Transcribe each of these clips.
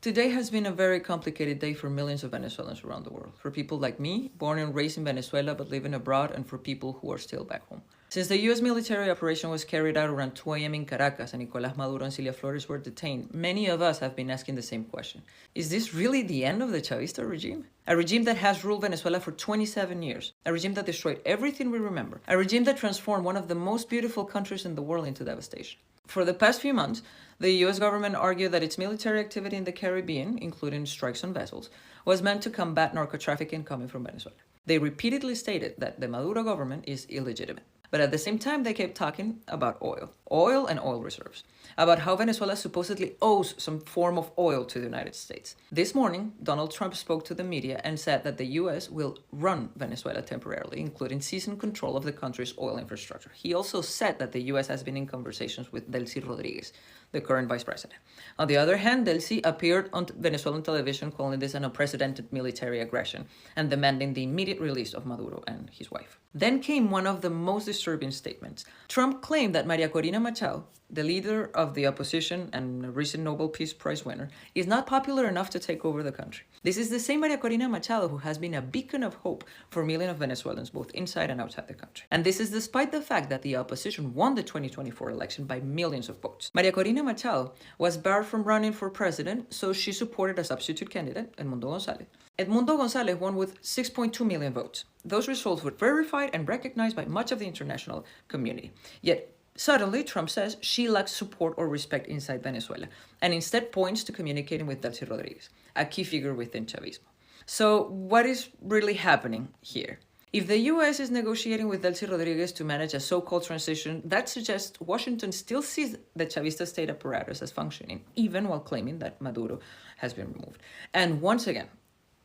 Today has been a very complicated day for millions of Venezuelans around the world. For people like me, born and raised in Venezuela but living abroad, and for people who are still back home. Since the U.S. military operation was carried out around 2 a.m. in Caracas and Nicolás Maduro and Cilia Flores were detained, many of us have been asking the same question. Is this really the end of the Chavista regime? A regime that has ruled Venezuela for 27 years. A regime that destroyed everything we remember. A regime that transformed one of the most beautiful countries in the world into devastation. For the past few months, the U.S. government argued that its military activity in the Caribbean, including strikes on vessels, was meant to combat narco-trafficking coming from Venezuela. They repeatedly stated that the Maduro government is illegitimate. But at the same time, they kept talking about oil and oil reserves, about how Venezuela supposedly owes some form of oil to the United States. This morning, Donald Trump spoke to the media and said that the U.S. will run Venezuela temporarily, including seizing control of the country's oil infrastructure. He also said that the U.S. has been in conversations with Delcy Rodriguez, the current vice president. On the other hand, Delcy appeared on Venezuelan television calling this an unprecedented military aggression and demanding the immediate release of Maduro and his wife. Then came one of the most disturbing statements. Trump claimed that Maria Corina Machado, the leader of the opposition and a recent Nobel Peace Prize winner, is not popular enough to take over the country. This is the same Maria Corina Machado who has been a beacon of hope for millions of Venezuelans both inside and outside the country. And this is despite the fact that the opposition won the 2024 election by millions of votes. Maria Corina Machado was barred from running for president, so she supported a substitute candidate, Edmundo González. Edmundo González won with 6.2 million votes. Those results were verified and recognized by much of the international community. Yet, suddenly, Trump says she lacks support or respect inside Venezuela, and instead points to communicating with Delcy Rodriguez, a key figure within Chavismo. So, what is really happening here? If the U.S. is negotiating with Delcy Rodriguez to manage a so-called transition, that suggests Washington still sees the Chavista state apparatus as functioning, even while claiming that Maduro has been removed. And once again,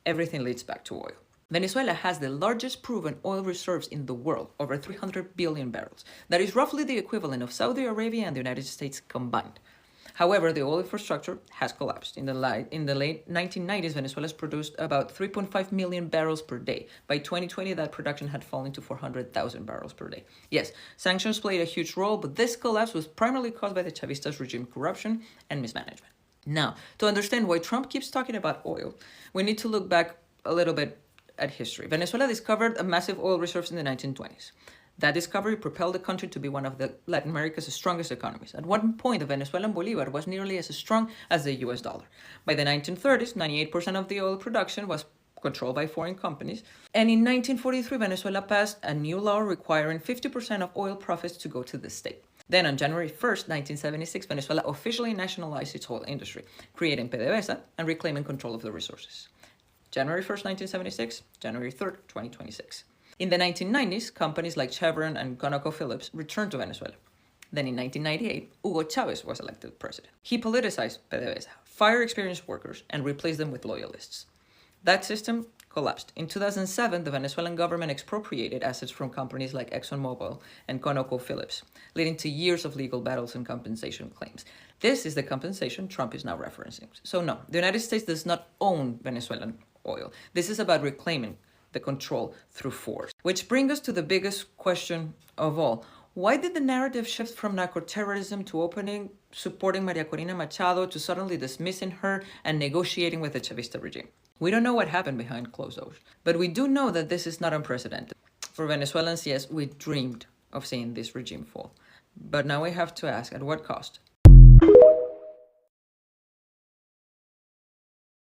everything leads back to oil. Venezuela has the largest proven oil reserves in the world, over 300 billion barrels. That is roughly the equivalent of Saudi Arabia and the United States combined. However, the oil infrastructure has collapsed. In the late 1990s, Venezuela produced about 3.5 million barrels per day. By 2020, that production had fallen to 400,000 barrels per day. Yes, sanctions played a huge role, but this collapse was primarily caused by the Chavista's regime corruption and mismanagement. Now, to understand why Trump keeps talking about oil, we need to look back a little bit at history. Venezuela discovered a massive oil reserves in the 1920s. That discovery propelled the country to be one of Latin America's strongest economies. At one point, the Venezuelan bolivar was nearly as strong as the US dollar. By the 1930s, 98% of the oil production was controlled by foreign companies. And in 1943, Venezuela passed a new law requiring 50% of oil profits to go to the state. Then on January 1st, 1976, Venezuela officially nationalized its oil industry, creating PDVSA and reclaiming control of the resources. January 1st, 1976, January 3rd, 2026. In the 1990s, companies like Chevron and ConocoPhillips returned to Venezuela. Then in 1998, Hugo Chavez was elected president. He politicized PDVSA, fired experienced workers, and replaced them with loyalists. That system collapsed. In 2007, the Venezuelan government expropriated assets from companies like ExxonMobil and ConocoPhillips, leading to years of legal battles and compensation claims. This is the compensation Trump is now referencing. So no, the United States does not own Venezuelan oil. This is about reclaiming the control through force. Which brings us to the biggest question of all. Why did the narrative shift from narco-terrorism to supporting Maria Corina Machado to suddenly dismissing her and negotiating with the Chavista regime? We don't know what happened behind closed doors, but we do know that this is not unprecedented. For Venezuelans, yes, we dreamed of seeing this regime fall. But now we have to ask, at what cost?